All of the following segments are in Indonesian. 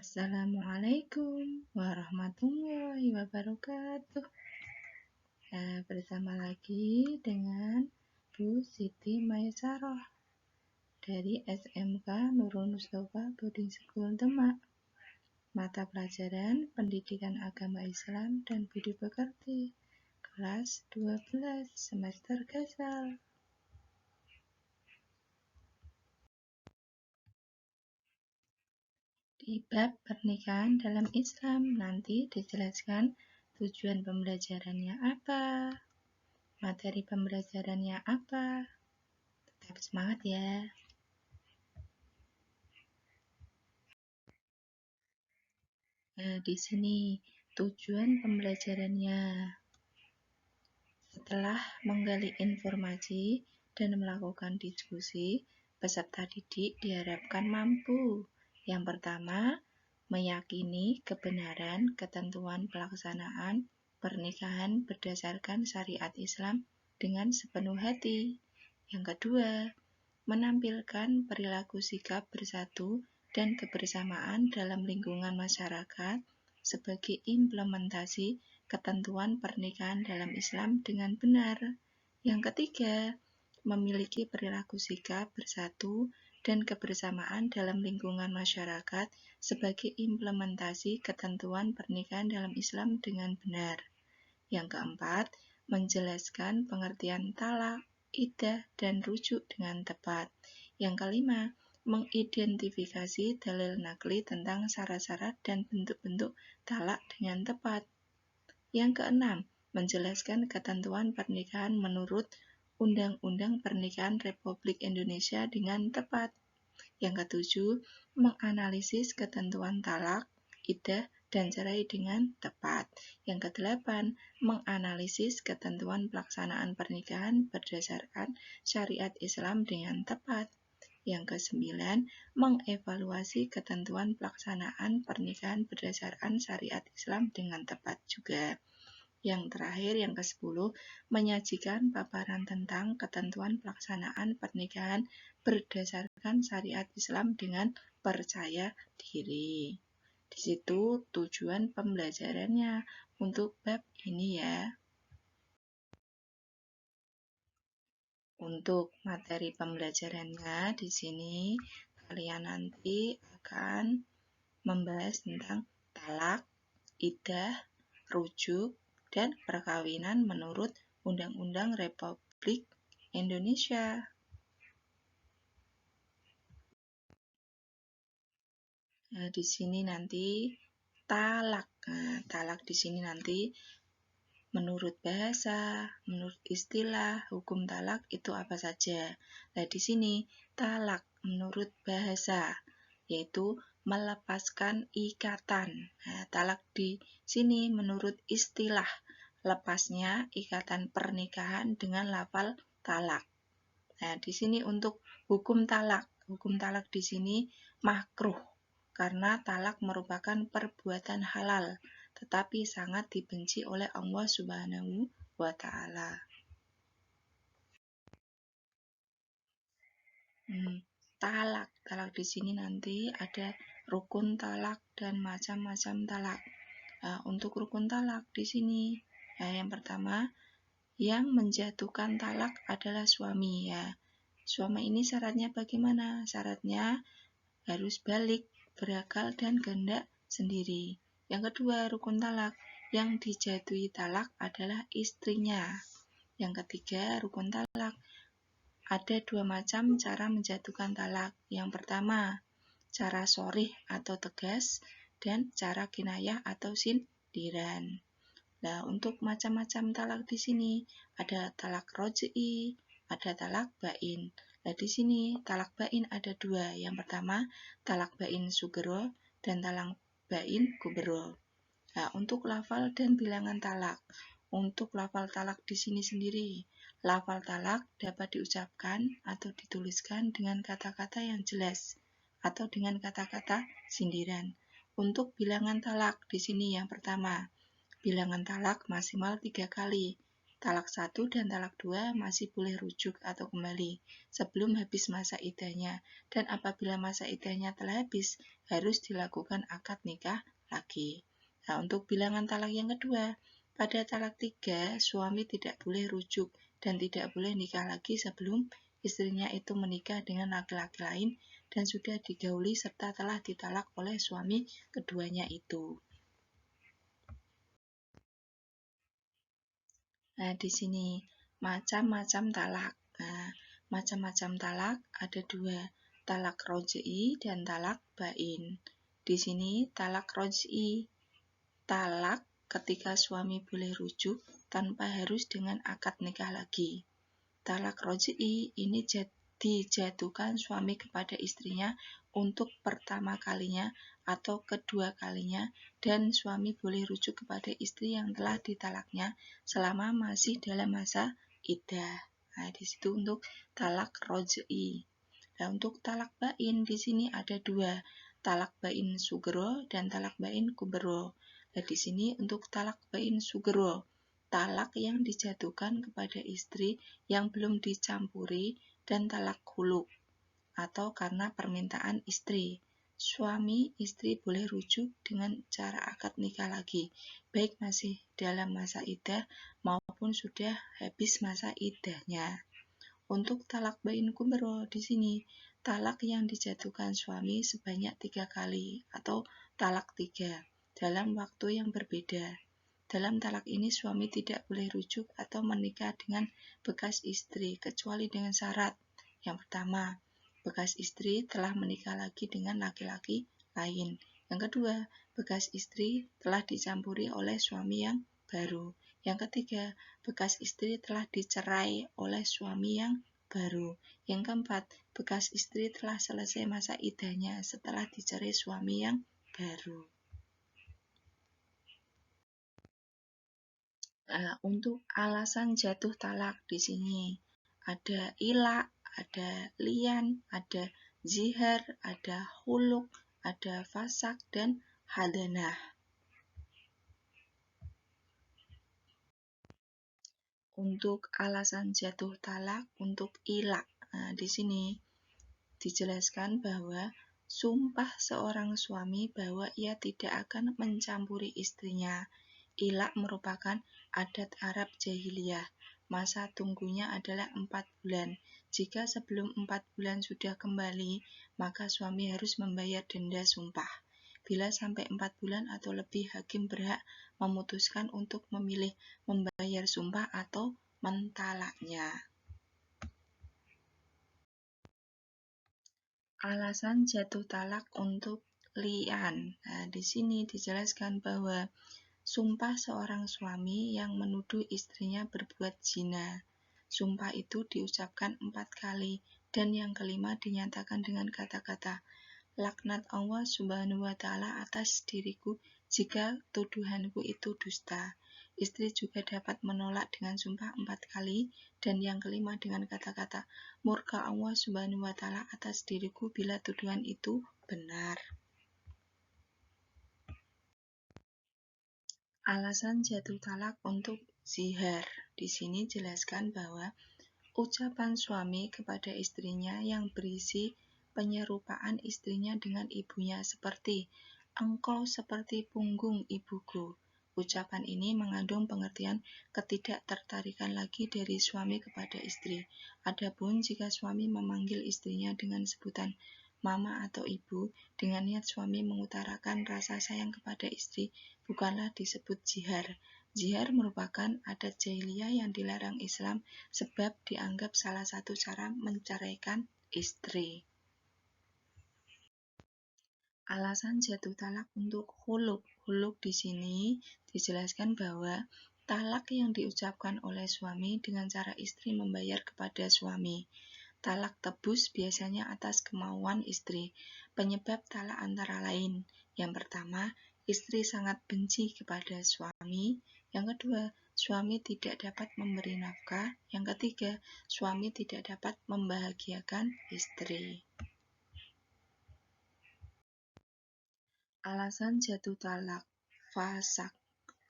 Assalamualaikum warahmatullahi wabarakatuh. Bersama lagi dengan Bu Siti Maisarah dari SMK Nurul Mustafa Boarding School Demak. Mata pelajaran Pendidikan Agama Islam dan Budi Pekerti, kelas 12 semester Gasal. Di bab pernikahan dalam Islam nanti dijelaskan tujuan pembelajarannya apa, materi pembelajarannya apa. Tetap semangat ya. Di sini tujuan pembelajarannya. Setelah menggali informasi dan melakukan diskusi, peserta didik diharapkan mampu. Yang pertama, meyakini kebenaran ketentuan pelaksanaan pernikahan berdasarkan syariat Islam dengan sepenuh hati. Yang kedua, menampilkan perilaku sikap bersatu dan kebersamaan dalam lingkungan masyarakat sebagai implementasi ketentuan pernikahan dalam Islam dengan benar. Yang ketiga, memiliki perilaku sikap bersatu dan kebersamaan dalam lingkungan masyarakat sebagai implementasi ketentuan pernikahan dalam Islam dengan benar. Yang keempat, menjelaskan pengertian talak, iddah, dan rujuk dengan tepat. Yang kelima, mengidentifikasi dalil nakli tentang syarat-syarat dan bentuk-bentuk talak dengan tepat. Yang keenam, menjelaskan ketentuan pernikahan menurut Undang-Undang Pernikahan Republik Indonesia dengan tepat. Yang ketujuh, menganalisis ketentuan talak, iddah, dan cerai dengan tepat. Yang kedelapan, menganalisis ketentuan pelaksanaan pernikahan berdasarkan syariat Islam dengan tepat. Yang kesembilan, mengevaluasi ketentuan pelaksanaan pernikahan berdasarkan syariat Islam dengan tepat juga. Yang terakhir, yang ke-10, menyajikan paparan tentang ketentuan pelaksanaan pernikahan berdasarkan syariat Islam dengan percaya diri. Di situ tujuan pembelajarannya untuk bab ini ya. Untuk materi pembelajarannya di sini kalian nanti akan membahas tentang talak, iddah, rujuk, dan perkawinan menurut Undang-Undang Republik Indonesia. Di sini nanti talak. Talak di sini nanti menurut bahasa, menurut istilah, hukum talak itu apa saja. Di sini talak menurut bahasa, yaitu melepaskan ikatan. Talak di sini menurut istilah, lepasnya ikatan pernikahan dengan lafal talak. Di sini untuk hukum talak di sini makruh karena talak merupakan perbuatan halal, tetapi sangat dibenci oleh Allah Subhanahu wa Ta'ala. Talak di sini nanti ada rukun talak dan macam-macam talak. Untuk rukun talak di sini, yang pertama, yang menjatuhkan talak adalah suami ya. Suami ini syaratnya bagaimana? Syaratnya harus balik, berakal, dan kehendak sendiri. Yang kedua, rukun talak. Yang dijatuhi talak adalah istrinya. Yang ketiga, rukun talak. Ada dua macam cara menjatuhkan talak. Yang pertama, cara sharih atau tegas, dan cara kinayah atau sindiran. Untuk macam-macam talak di sini ada talak roj'i, ada talak bain. Di sini talak bain ada dua. Yang pertama talak bain sugro dan talak bain kubro. Untuk lafal dan bilangan talak. Untuk lafal talak di sini sendiri, lafal talak dapat diucapkan atau dituliskan dengan kata-kata yang jelas atau dengan kata-kata sindiran. Untuk bilangan talak di sini yang pertama, bilangan talak maksimal 3 kali. talak 1 dan talak 2 masih boleh rujuk atau kembali sebelum habis masa iddahnya, dan apabila masa iddahnya telah habis, harus dilakukan akad nikah lagi. Nah, untuk bilangan talak yang kedua, pada talak 3, suami tidak boleh rujuk dan tidak boleh nikah lagi sebelum istrinya itu menikah dengan laki-laki lain dan sudah digauli serta telah ditalak oleh suami keduanya itu. Nah, di sini macam-macam talak. Nah, macam-macam talak ada 2, talak roj'i dan talak bain. Di sini talak roj'i, talak ketika suami boleh rujuk tanpa harus dengan akad nikah lagi. Talak roj'i ini dijatuhkan suami kepada istrinya untuk pertama kalinya atau kedua kalinya, dan suami boleh rujuk kepada istri yang telah ditalaknya selama masih dalam masa iddah. Nah, di situ untuk talak roj'i. Nah, untuk talak bain di sini ada 2, talak bain sugro dan talak bain kubro. Nah, di sini untuk talak bain sugro, talak yang dijatuhkan kepada istri yang belum dicampuri, dan talak khulu atau karena permintaan istri. Suami istri boleh rujuk dengan cara akad nikah lagi, baik masih dalam masa iddah maupun sudah habis masa iddahnya. Untuk talak bain kubro di sini, talak yang dijatuhkan suami sebanyak 3 kali atau talak 3 dalam waktu yang berbeda. Dalam talak ini suami tidak boleh rujuk atau menikah dengan bekas istri kecuali dengan syarat. Yang pertama, bekas istri telah menikah lagi dengan laki-laki lain. Yang kedua, bekas istri telah dicampuri oleh suami yang baru. Yang ketiga, bekas istri telah dicerai oleh suami yang baru. Yang keempat, bekas istri telah selesai masa iddahnya setelah dicerai suami yang baru. Untuk alasan jatuh talak di sini ada ilak, ada lian, ada zihar, ada huluk, ada fasak, dan hadanah. Untuk alasan jatuh talak untuk ilak, di sini dijelaskan bahwa sumpah seorang suami bahwa ia tidak akan mencampuri istrinya. Ilak merupakan adat Arab jahiliyah. Masa tunggunya adalah 4 bulan. Jika sebelum 4 bulan sudah kembali, maka suami harus membayar denda sumpah. Bila sampai 4 bulan atau lebih, hakim berhak memutuskan untuk memilih membayar sumpah atau mentalaknya. Alasan jatuh talak untuk li'an. Nah, di sini dijelaskan bahwa sumpah seorang suami yang menuduh istrinya berbuat zina. Sumpah itu diucapkan 4 kali, dan yang kelima dinyatakan dengan kata-kata, laknat Allah Subhanahu wa Ta'ala atas diriku jika tuduhanku itu dusta. Istri juga dapat menolak dengan sumpah 4 kali, dan yang kelima dengan kata-kata, murka Allah Subhanahu wa Ta'ala atas diriku bila tuduhan itu benar. Alasan jatuh talak untuk zihar. Di sini jelaskan bahwa ucapan suami kepada istrinya yang berisi penyerupaan istrinya dengan ibunya seperti engkau seperti punggung ibuku. Ucapan ini mengandung pengertian ketidaktertarikan lagi dari suami kepada istri. Adapun jika suami memanggil istrinya dengan sebutan mama atau ibu, dengan niat suami mengutarakan rasa sayang kepada istri, bukanlah disebut jihar. Jihar merupakan adat jahiliyah yang dilarang Islam sebab dianggap salah satu cara menceraikan istri. Alasan jatuh talak untuk huluk. Huluk di sini dijelaskan bahwa talak yang diucapkan oleh suami dengan cara istri membayar kepada suami. Talak tebus biasanya atas kemauan istri. Penyebab talak antara lain. Yang pertama, istri sangat benci kepada suami. Yang kedua, suami tidak dapat memberi nafkah. Yang ketiga, suami tidak dapat membahagiakan istri. Alasan jatuh talak fasak.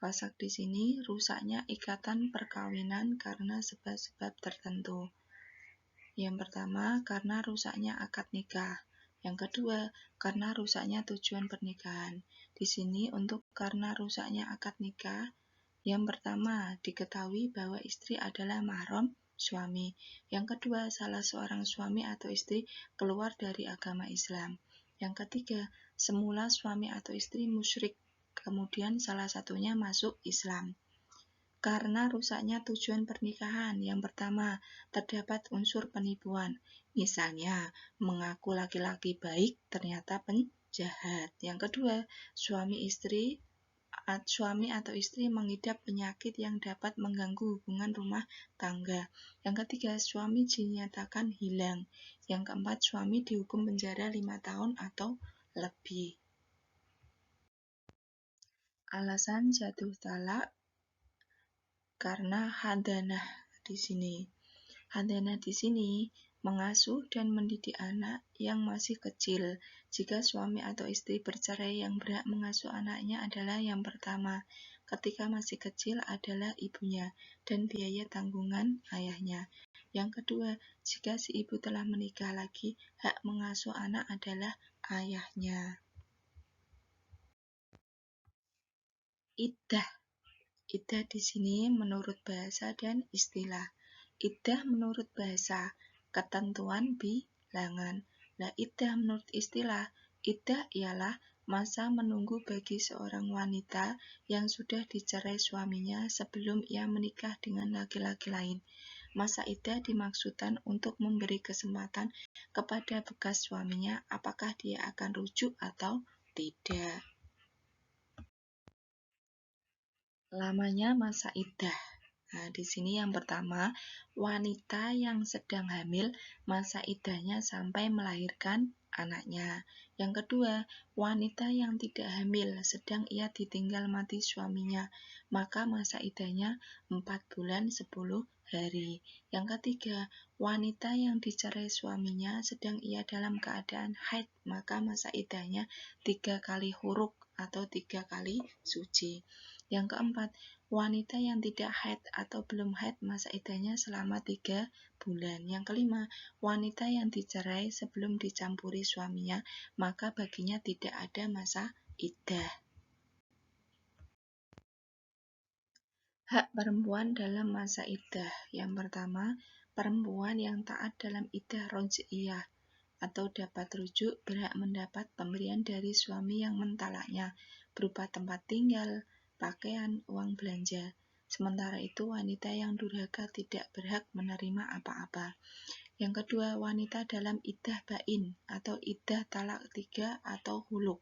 Fasak di sini rusaknya ikatan perkawinan karena sebab-sebab tertentu. Yang pertama, karena rusaknya akad nikah. Yang kedua, karena rusaknya tujuan pernikahan. Di sini untuk karena rusaknya akad nikah, yang pertama, diketahui bahwa istri adalah mahram suami. Yang kedua, salah seorang suami atau istri keluar dari agama Islam. Yang ketiga, semula suami atau istri musyrik, kemudian salah satunya masuk Islam. Karena rusaknya tujuan pernikahan, yang pertama, terdapat unsur penipuan. Misalnya, mengaku laki-laki baik, ternyata penjahat. Yang kedua, suami atau istri mengidap penyakit yang dapat mengganggu hubungan rumah tangga. Yang ketiga, suami dinyatakan hilang. Yang keempat, suami dihukum penjara 5 tahun atau lebih. Alasan jatuh talak karena hadanah di sini. Hadanah di sini mengasuh dan mendidik anak yang masih kecil. Jika suami atau istri bercerai, yang berhak mengasuh anaknya adalah yang pertama, ketika masih kecil adalah ibunya dan biaya tanggungan ayahnya. Yang kedua, jika si ibu telah menikah lagi, hak mengasuh anak adalah ayahnya. Iddah. Iddah di sini menurut bahasa dan istilah. Iddah menurut bahasa, ketentuan bilangan. Nah, iddah menurut istilah, iddah ialah masa menunggu bagi seorang wanita yang sudah dicerai suaminya sebelum ia menikah dengan laki-laki lain. Masa iddah dimaksudkan untuk memberi kesempatan kepada bekas suaminya apakah dia akan rujuk atau tidak. Lamanya masa iddah. Nah, di sini yang pertama, wanita yang sedang hamil, masa iddahnya sampai melahirkan anaknya. Yang kedua, wanita yang tidak hamil, sedang ia ditinggal mati suaminya, maka masa iddahnya 4 bulan 10 hari. Yang ketiga, wanita yang dicerai suaminya, sedang ia dalam keadaan haid, maka masa iddahnya 3 kali huruk atau 3 kali suci. Yang keempat, wanita yang tidak haid atau belum haid, masa iddahnya selama 3 bulan. Yang kelima, wanita yang dicerai sebelum dicampuri suaminya, maka baginya tidak ada masa iddah. Hak perempuan dalam masa iddah. Yang pertama, perempuan yang taat dalam iddah roj'iyah atau dapat rujuk berhak mendapat pemberian dari suami yang mentalaknya berupa tempat tinggal, pakaian, uang belanja. Sementara itu, wanita yang durhaka tidak berhak menerima apa-apa. Yang kedua, wanita dalam iddah bain atau iddah talak 3 atau huluk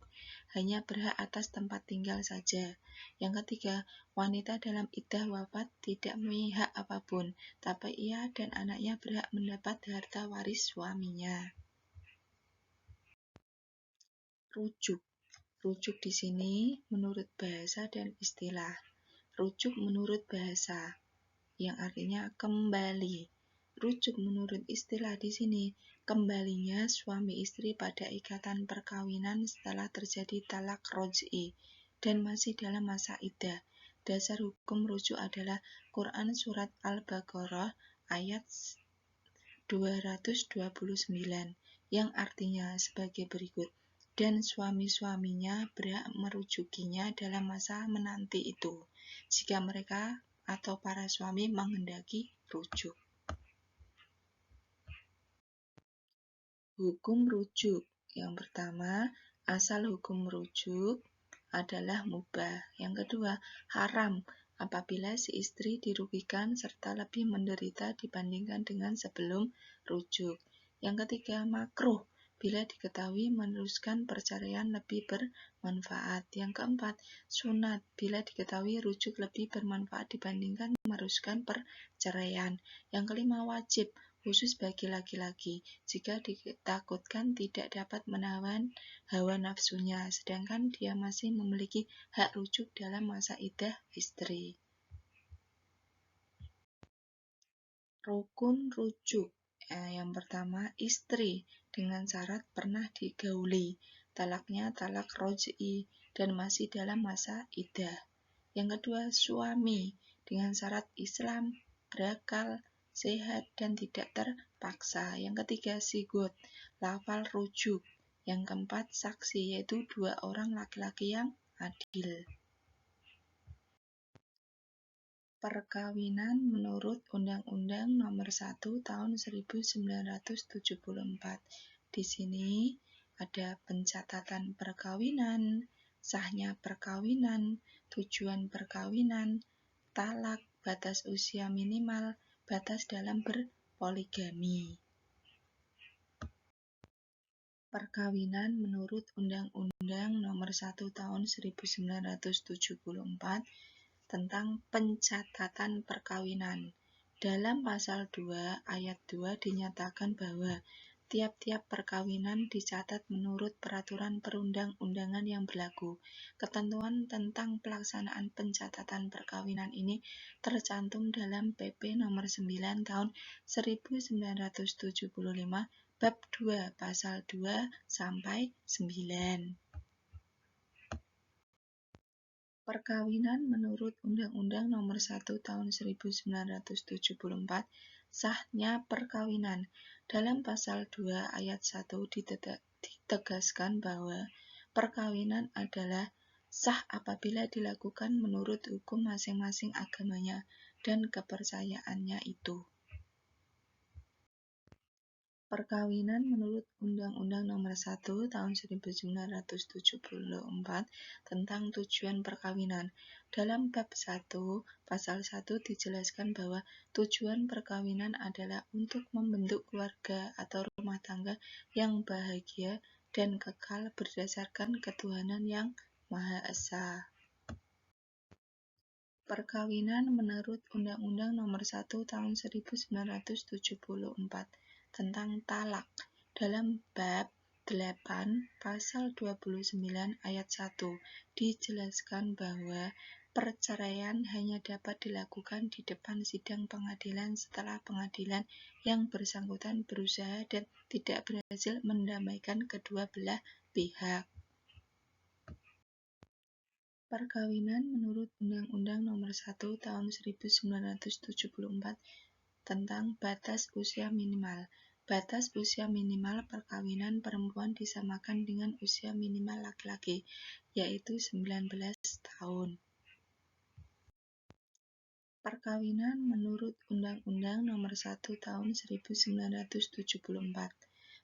hanya berhak atas tempat tinggal saja. Yang ketiga, wanita dalam iddah wafat tidak memiliki hak apapun, tapi ia dan anaknya berhak mendapat harta waris suaminya. Rujuk. Rujuk di sini menurut bahasa dan istilah. Rujuk menurut bahasa, yang artinya kembali. Rujuk menurut istilah di sini, kembalinya suami istri pada ikatan perkawinan setelah terjadi talak roj'i dan masih dalam masa iddah. Dasar hukum rujuk adalah Quran Surat Al-Baqarah ayat 229 yang artinya sebagai berikut. Dan suami-suaminya berhak merujukinya dalam masa menanti itu, jika mereka atau para suami menghendaki rujuk. Hukum rujuk. Yang pertama, asal hukum rujuk adalah mubah. Yang kedua, haram apabila si istri dirugikan serta lebih menderita dibandingkan dengan sebelum rujuk. Yang ketiga, makruh bila diketahui meneruskan perceraian lebih bermanfaat. Yang keempat, sunat bila diketahui rujuk lebih bermanfaat dibandingkan meneruskan perceraian. Yang kelima, wajib khusus bagi laki-laki jika ditakutkan tidak dapat menahan hawa nafsunya, sedangkan dia masih memiliki hak rujuk dalam masa iddah istri. Rukun rujuk. Yang pertama, istri dengan syarat pernah digauli, talaknya talak roj'i dan masih dalam masa iddah. Yang kedua, suami dengan syarat Islam, berakal, sehat, dan tidak terpaksa. Yang ketiga, sigot, lafal rujuk. Yang keempat, saksi, yaitu 2 orang laki-laki yang adil. Perkawinan menurut Undang-Undang Nomor 1 Tahun 1974. Di sini ada pencatatan perkawinan, sahnya perkawinan, tujuan perkawinan, talak, batas usia minimal, batas dalam berpoligami. Perkawinan menurut Undang-Undang Nomor 1 Tahun 1974 tentang pencatatan perkawinan. Dalam pasal 2 ayat 2 dinyatakan bahwa tiap-tiap perkawinan dicatat menurut peraturan perundang-undangan yang berlaku. Ketentuan tentang pelaksanaan pencatatan perkawinan ini tercantum dalam PP Nomor 9 Tahun 1975 Bab 2 Pasal 2 sampai 9. Perkawinan menurut Undang-Undang Nomor 1 Tahun 1974, sahnya perkawinan. Dalam pasal 2 ayat 1 ditegaskan bahwa perkawinan adalah sah apabila dilakukan menurut hukum masing-masing agamanya dan kepercayaannya itu. Perkawinan menurut Undang-Undang Nomor 1 Tahun 1974 tentang tujuan perkawinan. Dalam bab 1, pasal 1 dijelaskan bahwa tujuan perkawinan adalah untuk membentuk keluarga atau rumah tangga yang bahagia dan kekal berdasarkan ketuhanan yang Maha Esa. Perkawinan menurut Undang-Undang Nomor 1 Tahun 1974 tentang talak. Dalam bab 8 pasal 29 ayat 1 dijelaskan bahwa perceraian hanya dapat dilakukan di depan sidang pengadilan setelah pengadilan yang bersangkutan berusaha dan tidak berhasil mendamaikan kedua belah pihak. Perkawinan menurut Undang-Undang Nomor 1 Tahun 1974 tentang batas usia minimal. Batas usia minimal perkawinan perempuan disamakan dengan usia minimal laki-laki, yaitu 19 tahun. Perkawinan menurut Undang-Undang Nomor 1 Tahun 1974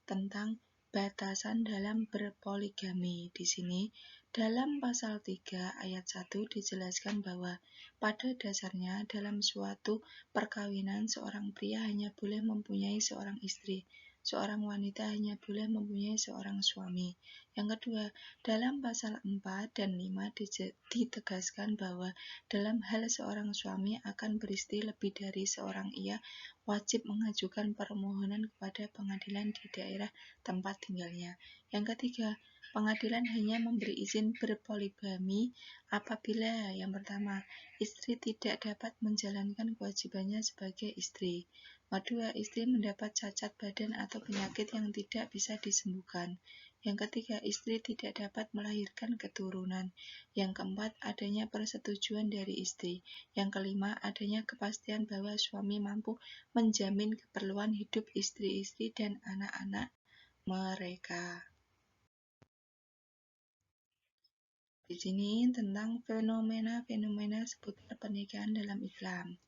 tentang batasan dalam berpoligami. Di sini, dalam pasal 3 ayat 1 dijelaskan bahwa pada dasarnya dalam suatu perkawinan seorang pria hanya boleh mempunyai seorang istri, seorang wanita hanya boleh mempunyai seorang suami. Yang kedua, dalam pasal 4 dan 5 ditegaskan bahwa dalam hal seorang suami akan beristri lebih dari seorang, ia wajib mengajukan permohonan kepada pengadilan di daerah tempat tinggalnya. Yang ketiga, pengadilan hanya memberi izin berpoligami apabila yang pertama, istri tidak dapat menjalankan kewajibannya sebagai istri. Kedua, istri mendapat cacat badan atau penyakit yang tidak bisa disembuhkan. Yang ketiga, istri tidak dapat melahirkan keturunan. Yang keempat, adanya persetujuan dari istri. Yang kelima, adanya kepastian bahwa suami mampu menjamin keperluan hidup istri-istri dan anak-anak mereka. Di sini tentang fenomena-fenomena seputar pernikahan dalam Islam.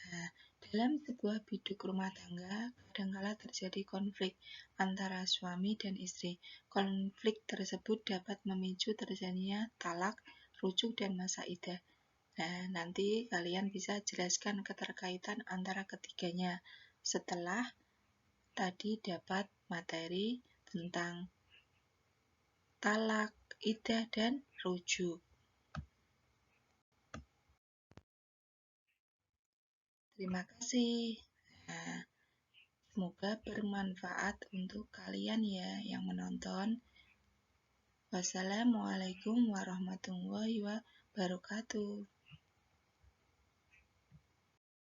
Nah, dalam sebuah biduk rumah tangga, kadangkala terjadi konflik antara suami dan istri. Konflik tersebut dapat memicu terjadinya talak, rujuk, dan masa iddah. Nah, nanti kalian bisa jelaskan keterkaitan antara ketiganya setelah tadi dapat materi tentang talak, iddah, dan rujuk. Terima kasih. Nah, semoga bermanfaat untuk kalian ya yang menonton. Wassalamualaikum warahmatullahi wabarakatuh.